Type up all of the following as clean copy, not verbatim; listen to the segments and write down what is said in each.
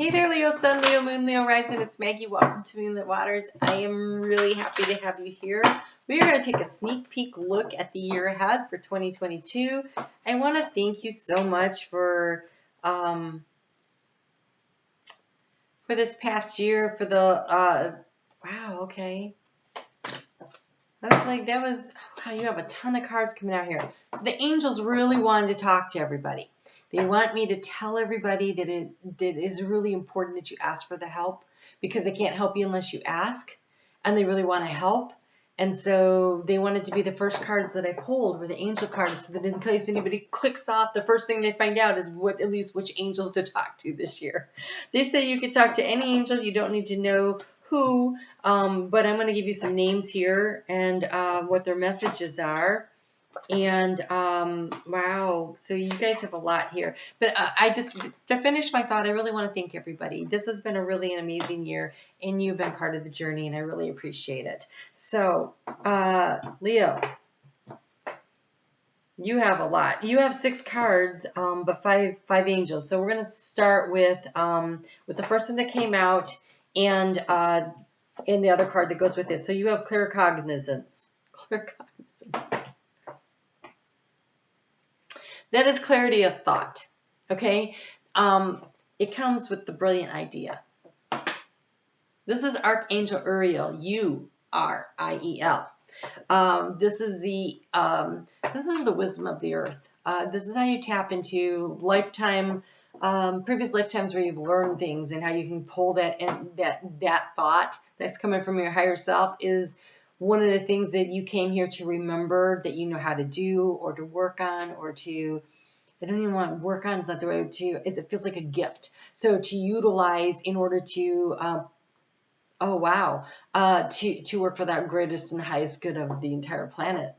Hey there, Leo Sun, Leo Moon, Leo Rising. It's Maggie. Welcome to Moonlit Waters. I am really happy to have you here. We are going to take a sneak peek look at the year ahead for 2022. I want to thank you so much for this past year, for the wow, okay. Wow, you have a ton of cards coming out here. So the angels really wanted to talk to everybody. They want me to tell everybody that it is really important that you ask for the help, because they can't help you unless you ask, and they really want to help. And so they wanted to be the first cards that I pulled were the angel cards, so that in case anybody clicks off, the first thing they find out is at least which angels to talk to this year. They say you could talk to any angel. You don't need to know who, but I'm going to give you some names here and what their messages are. And wow, so you guys have a lot here. But to finish my thought, I really want to thank everybody. This has been an amazing year, and you've been part of the journey, and I really appreciate it. So, Leo, you have a lot. You have 6 cards, but five angels. So we're going to start with the first one that came out, and the other card that goes with it. So you have clear cognizance. Clear cognizance. That is clarity of thought, okay? It comes with the brilliant idea. This is Archangel Uriel, U-R-I-E-L. This is the wisdom of the earth. This is how you tap into previous lifetimes where you've learned things, and how you can pull that thought that's coming from your higher self is one of the things that you came here to remember, that you know how to do, or to work on, or to, I don't even want to work on, it's not the way to, it feels like a gift. So to utilize in order to, to work for that greatest and highest good of the entire planet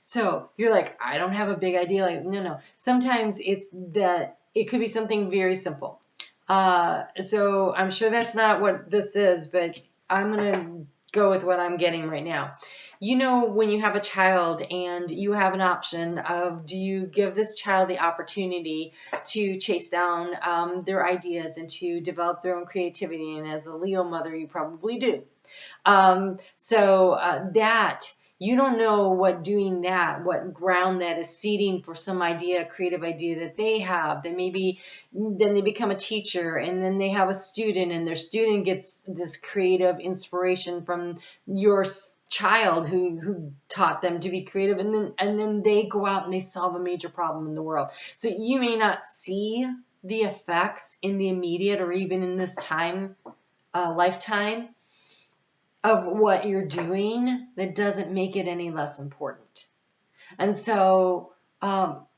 so you're like, I don't have a big idea. Like, no. Sometimes it's that it could be something very simple. So I'm sure that's not what this is, but I'm going to go with what I'm getting right now. You know, when you have a child and you have an option of, do you give this child the opportunity to chase down their ideas and to develop their own creativity? And as a Leo mother, you probably do. That you don't know what ground that is seeding for some idea, creative idea that they have. That maybe then they become a teacher, and then they have a student, and their student gets this creative inspiration from your child who taught them to be creative, and then they go out and they solve a major problem in the world. So you may not see the effects in the immediate or even in this lifetime of what you're doing. That doesn't make it any less important. And so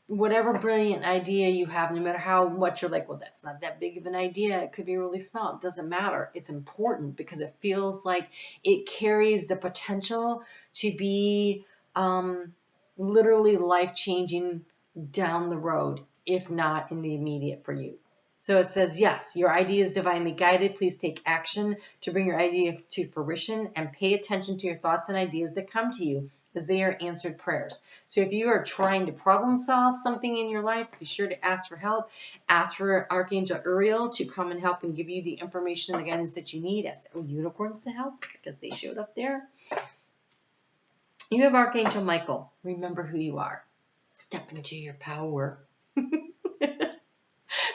whatever brilliant idea you have, no matter how much you're like, well, that's not that big of an idea, it could be really small, it doesn't matter. It's important because it feels like it carries the potential to be literally life-changing down the road, if not in the immediate for you. So it says, yes, your idea is divinely guided. Please take action to bring your idea to fruition, and pay attention to your thoughts and ideas that come to you, as they are answered prayers. So if you are trying to problem solve something in your life, be sure to ask for help. Ask for Archangel Uriel to come and help and give you the information and the guidance that you need. Ask unicorns to help, because they showed up there. You have Archangel Michael. Remember who you are. Step into your power.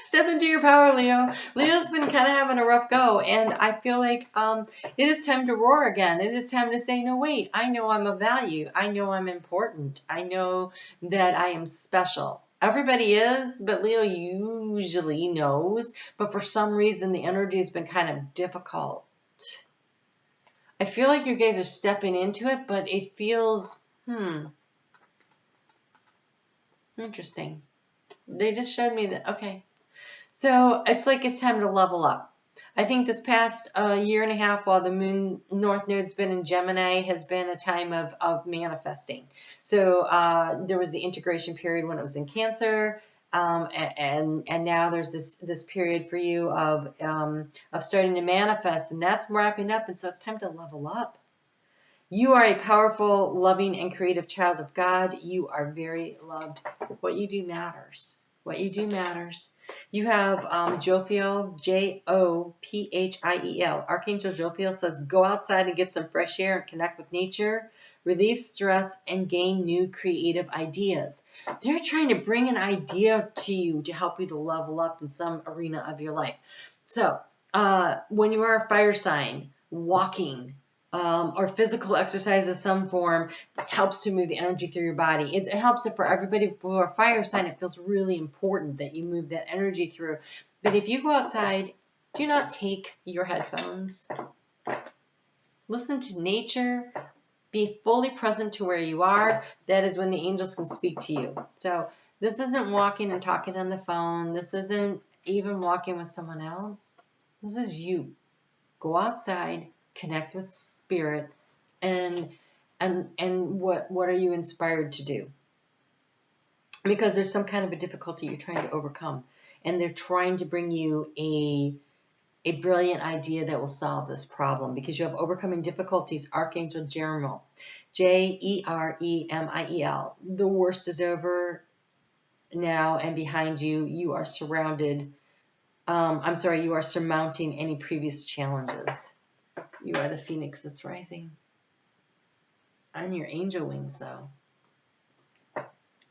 Step into your power, Leo. Leo's been kind of having a rough go, and I feel like it is time to roar again. It is time to say, no, wait, I know I'm of value. I know I'm important. I know that I am special. Everybody is, but Leo usually knows, but for some reason the energy has been kind of difficult. I feel like you guys are stepping into it, but it feels, interesting. They just showed me that, okay. So it's like it's time to level up. I think this past year and a half, while the moon north node's been in Gemini, has been a time of manifesting. So there was the integration period when it was in Cancer, and now there's this period for you of starting to manifest, and that's wrapping up. And so it's time to level up. You are a powerful, loving, and creative child of God. You are very loved. What you do matters. What you do matters. You have Jophiel, Jophiel. Archangel Jophiel says, go outside and get some fresh air and connect with nature, relieve stress, and gain new creative ideas. They're trying to bring an idea to you to help you to level up in some arena of your life. So, when you are a fire sign, walking, or physical exercise of some form helps to move the energy through your body. It helps it for everybody. For a fire sign, it feels really important that you move that energy through. But if you go outside, do not take your headphones. Listen to nature. Be fully present to where you are. That is when the angels can speak to you. So this isn't walking and talking on the phone. This isn't even walking with someone else. This is you. Go outside, connect with spirit, and what are you inspired to do? Because there's some kind of a difficulty you're trying to overcome, and they're trying to bring you a brilliant idea that will solve this problem, because you have overcoming difficulties. Archangel Jeremiel, Jeremiel. The worst is over now, and behind you, you are surrounded. You are surmounting any previous challenges. You are the phoenix that's rising. On your angel wings, though.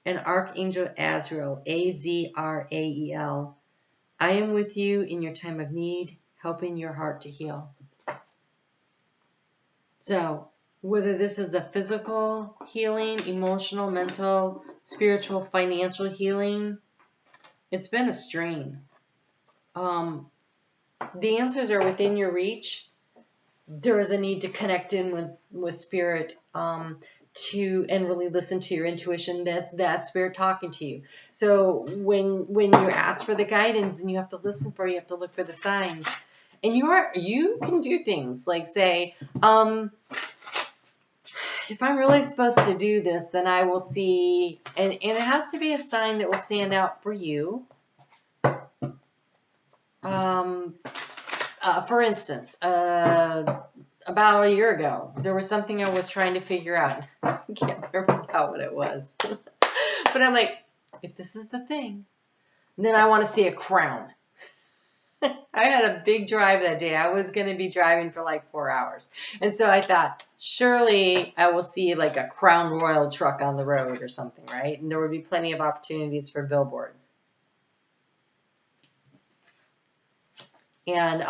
And Archangel Azrael, Azrael. I am with you in your time of need, helping your heart to heal. So, whether this is a physical healing, emotional, mental, spiritual, financial healing, it's been a strain. The answers are within your reach. There is a need to connect in with spirit, and really listen to your intuition. That's that spirit talking to you. So when you ask for the guidance, then you have to listen for it. You have to look for the signs. And you can do things like say, if I'm really supposed to do this, then I will see, and it has to be a sign that will stand out for you. For instance, about a year ago, there was something I was trying to figure out. I can't remember what it was. But I'm like, if this is the thing, then I want to see a crown. I had a big drive that day. I was going to be driving for like 4 hours. And so I thought, surely I will see like a Crown Royal truck on the road or something, right? And there would be plenty of opportunities for billboards. And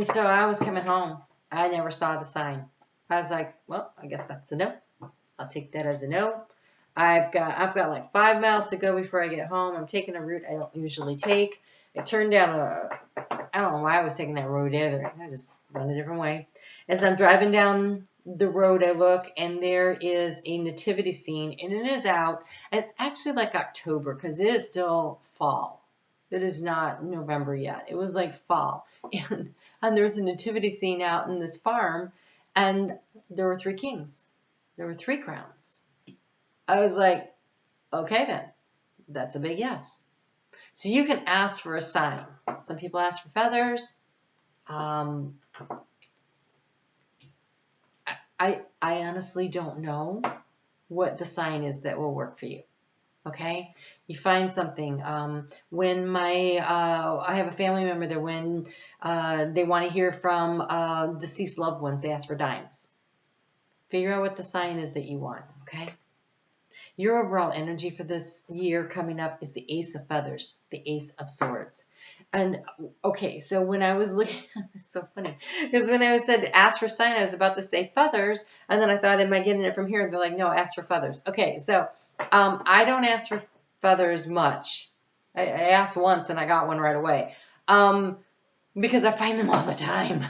so I was coming home. I never saw the sign. I was like, well, I guess that's a no. I'll take that as a no. I've got like 5 miles to go before I get home. I'm taking a route I don't usually take. I turned down I don't know why I was taking that road either. I just went a different way. As I'm driving down the road, I look, and there is a nativity scene, and it is out. It's actually like October, because it is still fall. It is not November yet. It was like fall. And there was a nativity scene out in this farm, and there were 3 kings. There were 3 crowns. I was like, okay then. That's a big yes. So you can ask for a sign. Some people ask for feathers. I honestly don't know what the sign is that will work for you. Okay, you find something. When I have a family member that when they want to hear from deceased loved ones, they ask for dimes. Figure out what the sign is that you want. Okay. Your overall energy for this year coming up is the Ace of Feathers, the Ace of Swords. And okay, so when I was looking, it's so funny, because when I said ask for sign, I was about to say feathers, and then I thought, am I getting it from here? And they're like, no, ask for feathers. Okay, so I don't ask for feathers much. I asked once and I got one right away. Because I find them all the time.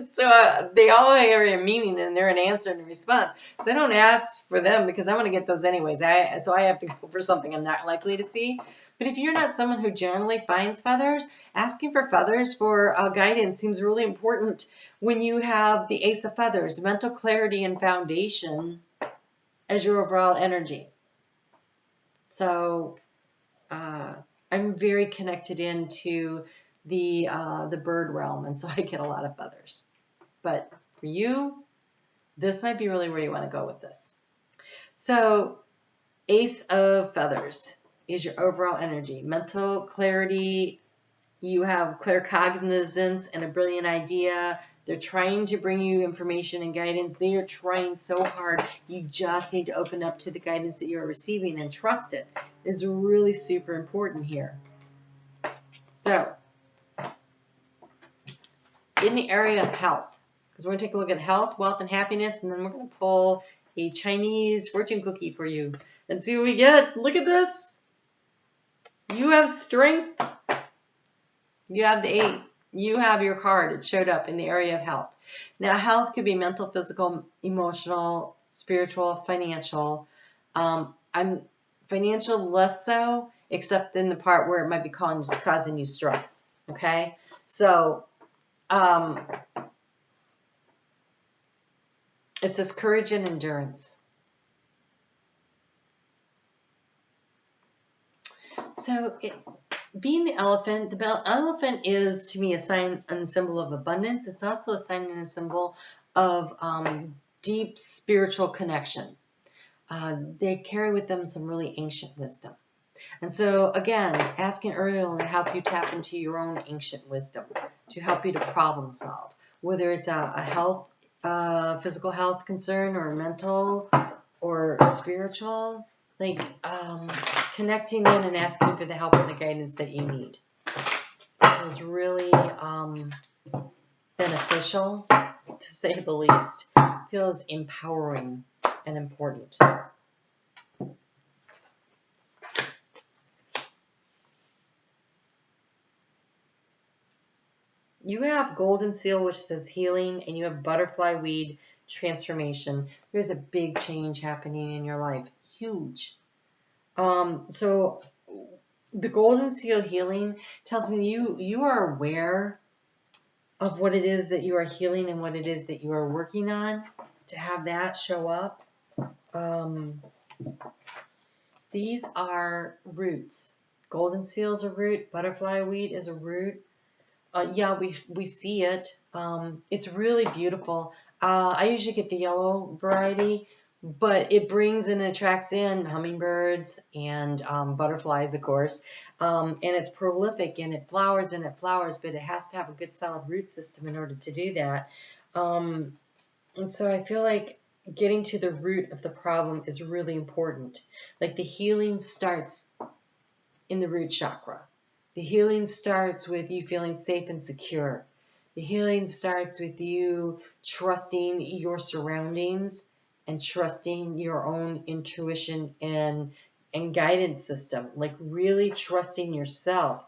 So they all have a meaning, and they're an answer and a response. So I don't ask for them because I want to get those anyways. So I have to go for something I'm not likely to see. But if you're not someone who generally finds feathers, asking for feathers for guidance seems really important when you have the Ace of Feathers, mental clarity and foundation as your overall energy. So I'm very connected into the bird realm, and so I get a lot of feathers. But for you, This might be really where you want to go with this. So, Ace of Feathers is your overall energy. Mental clarity. You have claircognizance and a brilliant idea. They're trying to bring you information and guidance. They are trying so hard. You just need to open up to the guidance that you are receiving and trust it. Is really super important here. So, in the area of health, because we're going to take a look at health, wealth, and happiness, and then we're going to pull a Chinese fortune cookie for you and see what we get. Look at this. You have strength. You have the 8. You have your card. It showed up in the area of health. Now, health could be mental, physical, emotional, spiritual, financial. I'm financial less so, except in the part where it might be causing you stress. Okay? So, it says courage and endurance. So, being the elephant is, to me, a sign and a symbol of abundance. It's also a sign and a symbol of deep spiritual connection. They carry with them some really ancient wisdom. And so, again, asking Uriel to help you tap into your own ancient wisdom, to help you to problem solve, whether it's a health, physical health concern, or mental, or spiritual, like connecting in and asking for the help and the guidance that you need. It was really beneficial, to say the least. It feels empowering and important. You have golden seal, which says healing, and you have butterfly weed, transformation. There's a big change happening in your life. Huge. So the golden seal healing tells me you are aware of what it is that you are healing and what it is that you are working on, to have that show up. These are roots. Golden seal is a root. Butterfly weed is a root. Yeah, we see it. It's really beautiful. I usually get the yellow variety, but it brings and attracts in hummingbirds and butterflies, of course. And it's prolific, and it flowers, but it has to have a good solid root system in order to do that. And so I feel like getting to the root of the problem is really important. Like, the healing starts in the root chakra. The healing starts with you feeling safe and secure. The healing starts with you trusting your surroundings and trusting your own intuition and guidance system. Like, really trusting yourself.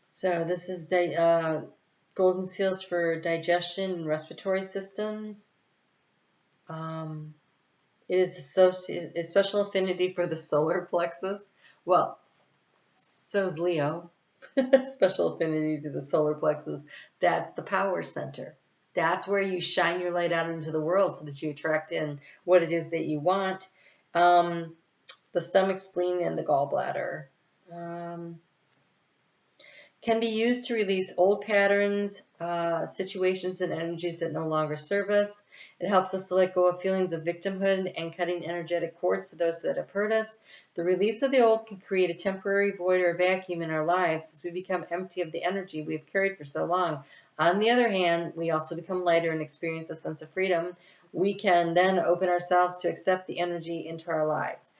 So this is golden seals for digestion and respiratory systems. It is a special affinity for the solar plexus. Well, so is Leo. Special affinity to the solar plexus. That's the power center. That's where you shine your light out into the world so that you attract in what it is that you want. The stomach, spleen, and the gallbladder. Can be used to release old patterns, situations, and energies that no longer serve us. It helps us to let go of feelings of victimhood and cutting energetic cords to those that have hurt us. The release of the old can create a temporary void or vacuum in our lives as we become empty of the energy we have carried for so long. On the other hand, we also become lighter and experience a sense of freedom. We can then open ourselves to accept the energy into our lives.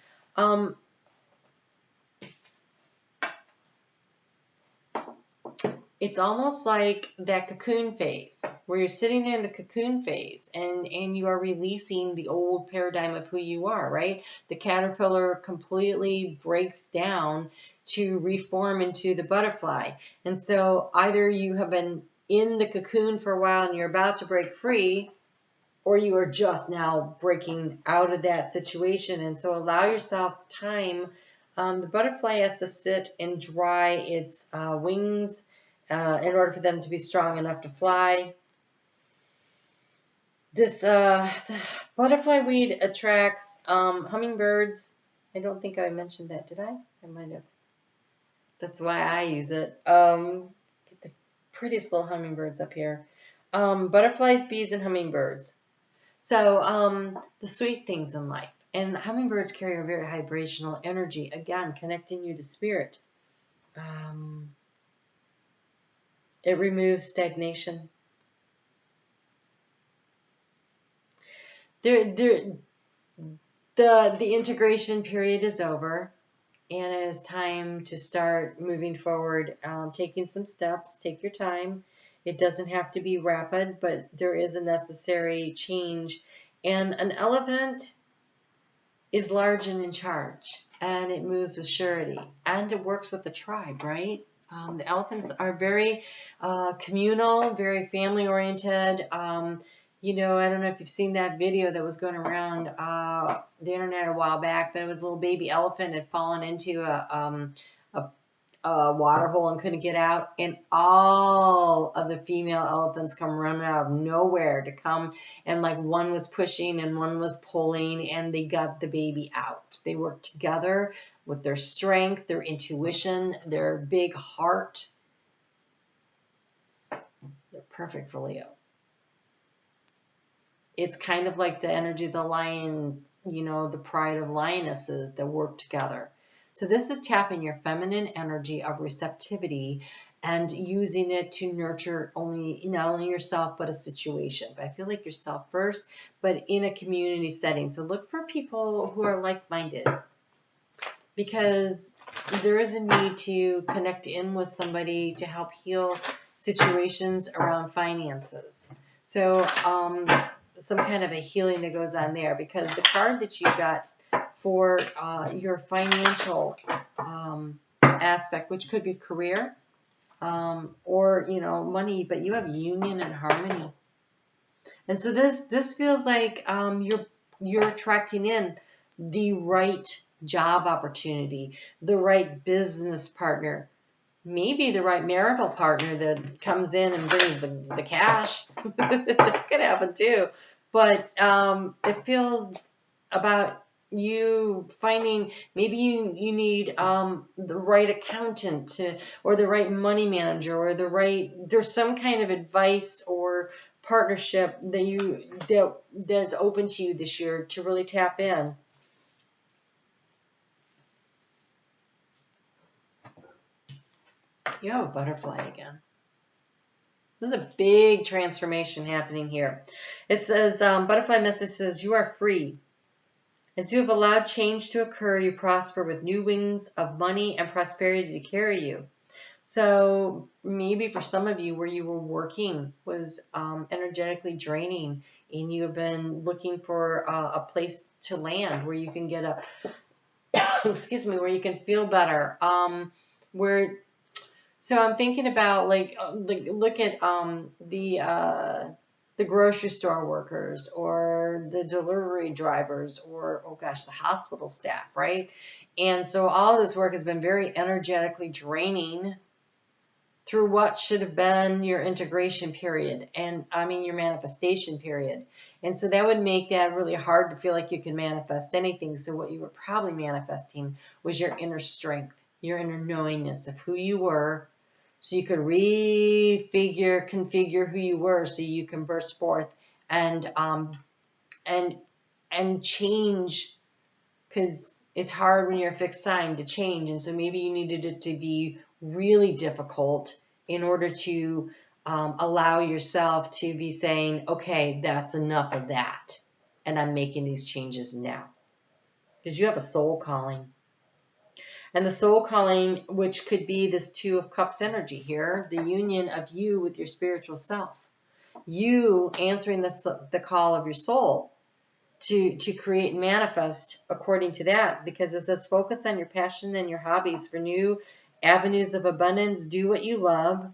It's almost like that cocoon phase, where you're sitting there in the cocoon phase and you are releasing the old paradigm of who you are, right? The caterpillar completely breaks down to reform into the butterfly. And so either you have been in the cocoon for a while and you're about to break free, or you are just now breaking out of that situation. And so allow yourself time. The butterfly has to sit and dry its wings in order for them to be strong enough to fly. This the butterfly weed attracts hummingbirds. I don't think I mentioned that, did I? I might have. That's why I use it. prettiest little hummingbirds up here. Butterflies, bees, and hummingbirds. So the sweet things in life. And hummingbirds carry a very vibrational energy, again, connecting you to spirit. It removes stagnation. The integration period is over, and it is time to start moving forward, taking some steps. Take your time. It doesn't have to be rapid, but there is a necessary change. And an elephant is large and in charge, and it moves with surety, and it works with the tribe, right? The elephants are very communal, very family-oriented. I don't know if you've seen that video that was going around the internet a while back, but it was a little baby elephant had fallen into a water hole and couldn't get out, and all of the female elephants come running out of nowhere to come, and like one was pushing and one was pulling, and they got the baby out. They worked together with their strength, their intuition, their big heart. They're perfect for Leo. It's kind of like the energy of the lions, the pride of lionesses that work together. So this is tapping your feminine energy of receptivity and using it to nurture not only yourself, but a situation. But I feel like yourself first, but in a community setting. So look for people who are like-minded, because there is a need to connect in with somebody to help heal situations around finances. So some kind of a healing that goes on there, because the card that you got for your financial aspect, which could be career or money, but you have union and harmony. And so this feels like you're attracting in the right job opportunity, the right business partner, maybe the right marital partner that comes in and brings the cash. That could happen too. But it feels about you finding, maybe you need the right accountant or the right money manager, or there's some kind of advice or partnership that's open to you this year to really tap in. You have a butterfly again. There's a big transformation happening here. It says, butterfly message says, you are free. As you have allowed change to occur, you prosper with new wings of money and prosperity to carry you. So maybe for some of you, where you were working was energetically draining, and you have been looking for a place to land where you can get where you can feel better. So I'm thinking about look at the grocery store workers, or the delivery drivers, or the hospital staff, right? And so all this work has been very energetically draining through what should have been your integration period, and your manifestation period. And so that would make that really hard to feel like you can manifest anything. So what you were probably manifesting was your inner strength, your inner knowingness of who you were, so you could configure who you were, so you can burst forth and change, because it's hard when you're a fixed sign to change. And so maybe you needed it to be really difficult in order to allow yourself to be saying, okay, that's enough of that, and I'm making these changes now. Because you have a soul calling. And the soul calling, which could be this Two of Cups energy here, the union of you with your spiritual self. You answering the call of your soul to create and manifest according to that, because it says focus on your passion and your hobbies for new avenues of abundance. Do what you love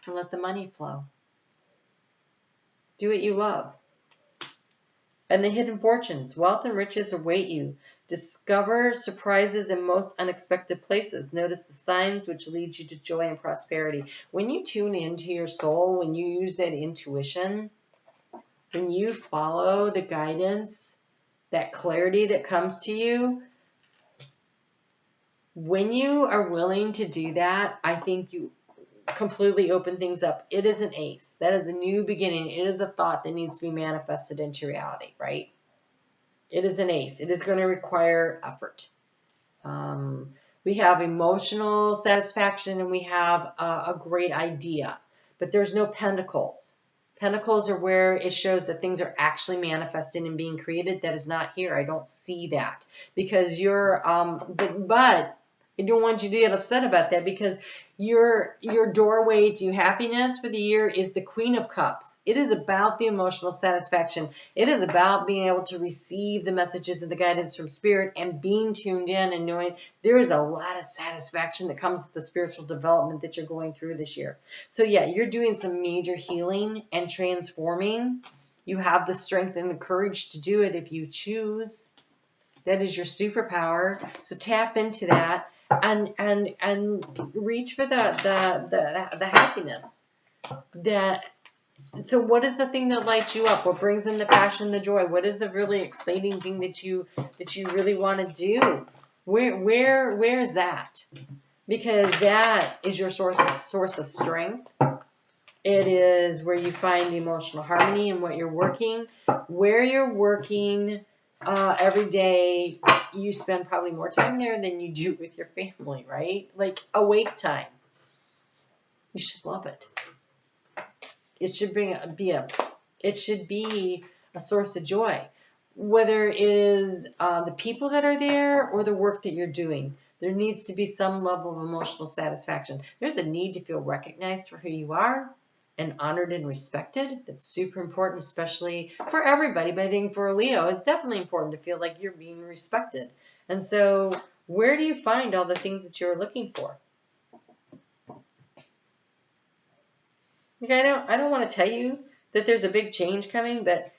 and let the money flow. Do what you love. And the hidden fortunes, wealth and riches await you. Discover surprises in most unexpected places. Notice the signs which lead you to joy and prosperity. When you tune into your soul, when you use that intuition, when you follow the guidance, that clarity that comes to you, when you are willing to do that, I think completely open things up. It is an ace. That is a new beginning. It is a thought that needs to be manifested into reality, right? It is an ace. It is going to require effort. We have emotional satisfaction and we have a great idea, but there's no pentacles. Pentacles are where it shows that things are actually manifesting and being created. That is not here. I don't see that because you're, but I don't want you to get upset about that because your doorway to happiness for the year is the Queen of Cups. It is about the emotional satisfaction. It is about being able to receive the messages and the guidance from Spirit and being tuned in and knowing there is a lot of satisfaction that comes with the spiritual development that you're going through this year. So yeah, you're doing some major healing and transforming. You have the strength and the courage to do it if you choose. That is your superpower. So tap into that and reach for the happiness. So what is the thing that lights you up? What brings in the passion, the joy? What is the really exciting thing that you really want to do? Where is that? Because that is your source of strength. It is where you find the emotional harmony and what you're working. Where you're working every day, you spend probably more time there than you do with your family, right? Like awake time. You should love it. It should be a source of joy, whether it is the people that are there or the work that you're doing. There needs to be some level of emotional satisfaction. There's a need to feel recognized for who you are and honored and respected. That's super important, especially for everybody. But I think for a Leo, it's definitely important to feel like you're being respected. And so where do you find all the things that you're looking for? Okay, I don't want to tell you that there's a big change coming, but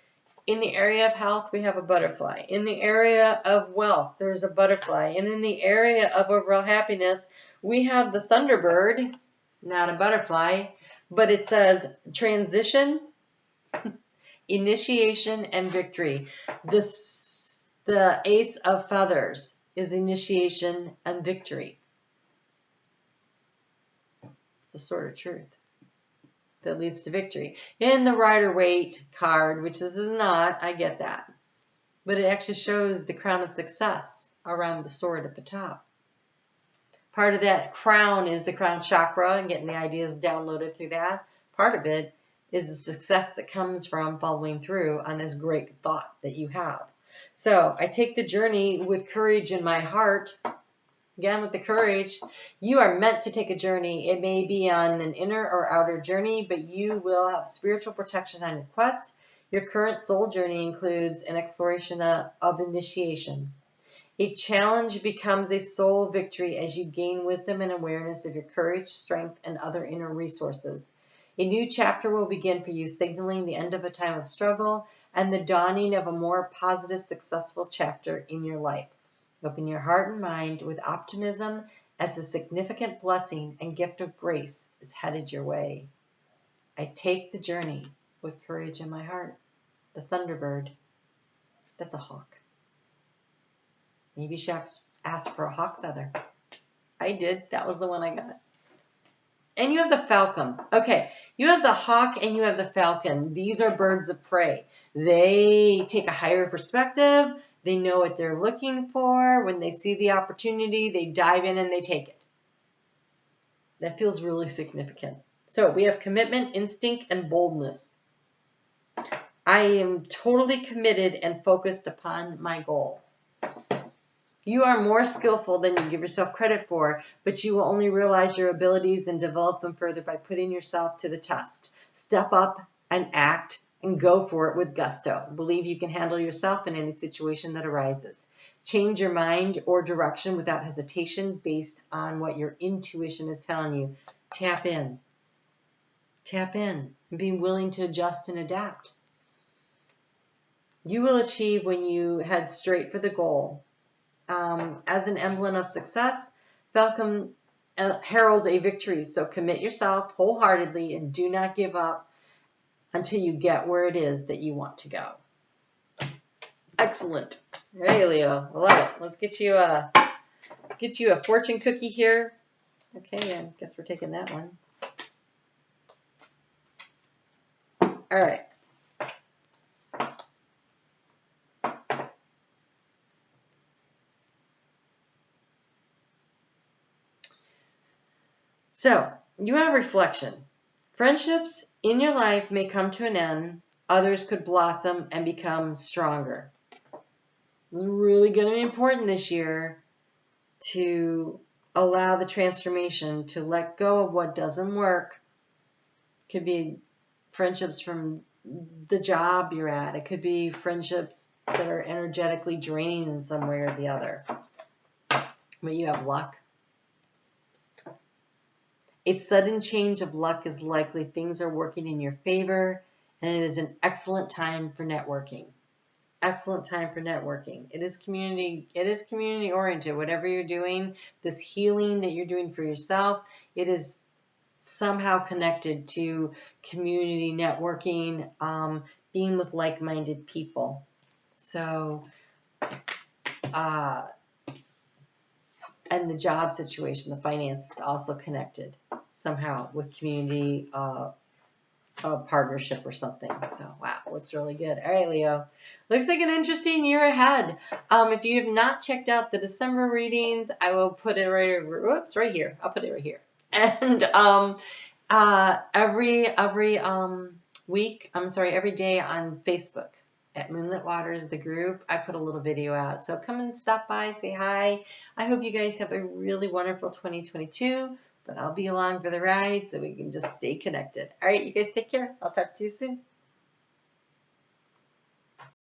in the area of health, we have a butterfly. In the area of wealth, there's a butterfly. And in the area of overall happiness, we have the Thunderbird, not a butterfly, but it says transition, initiation, and victory. The Ace of Feathers is initiation and victory. It's the sword of truth that leads to victory. In the Rider-Waite card, which this is not, I get that. But it actually shows the crown of success around the sword at the top. Part of that crown is the crown chakra and getting the ideas downloaded through that. Part of it is the success that comes from following through on this great thought that you have. So I take the journey with courage in my heart. Again, with the courage, you are meant to take a journey. It may be on an inner or outer journey, but you will have spiritual protection on your quest. Your current soul journey includes an exploration of initiation. A challenge becomes a soul victory as you gain wisdom and awareness of your courage, strength, and other inner resources. A new chapter will begin for you, signaling the end of a time of struggle and the dawning of a more positive, successful chapter in your life. Open your heart and mind with optimism as a significant blessing and gift of grace is headed your way. I take the journey with courage in my heart. The Thunderbird. That's a hawk. Maybe she asked for a hawk feather. I did. That was the one I got. And you have the falcon. Okay, you have the hawk and you have the falcon. These are birds of prey. They take a higher perspective. They know what they're looking for. When they see the opportunity, they dive in and they take it. That feels really significant. So we have commitment, instinct, and boldness. I am totally committed and focused upon my goal. You are more skillful than you give yourself credit for, but you will only realize your abilities and develop them further by putting yourself to the test. Step up and act and go for it with gusto. Believe you can handle yourself in any situation that arises. Change your mind or direction without hesitation based on what your intuition is telling you. Tap in. Tap in and be willing to adjust and adapt. You will achieve when you head straight for the goal. As an emblem of success, Falcon heralds a victory. So commit yourself wholeheartedly and do not give up until you get where it is that you want to go. Excellent. Hey, Leo. I love it. Let's get you a fortune cookie here. Okay, I guess we're taking that one. All right. So, you have reflection. Friendships in your life may come to an end. Others could blossom and become stronger. It's really going to be important this year to allow the transformation, to let go of what doesn't work. It could be friendships from the job you're at. It could be friendships that are energetically draining in some way or the other. But you have luck. A sudden change of luck is likely. Things are working in your favor, and it is an excellent time for networking. Excellent time for networking. It is community oriented. Whatever you're doing, this healing that you're doing for yourself, it is somehow connected to community networking, being with like-minded people. So, and the job situation, the finance is also connected somehow with community partnership or something. So, wow, looks really good. All right, Leo. Looks like an interesting year ahead. If you have not checked out the December readings, I will put it right here. I'll put it right here. And every day on Facebook at Moonlit Waters, the group, I put a little video out. So come and stop by, say hi. I hope you guys have a really wonderful 2022, but I'll be along for the ride so we can just stay connected. All right, you guys take care. I'll talk to you soon.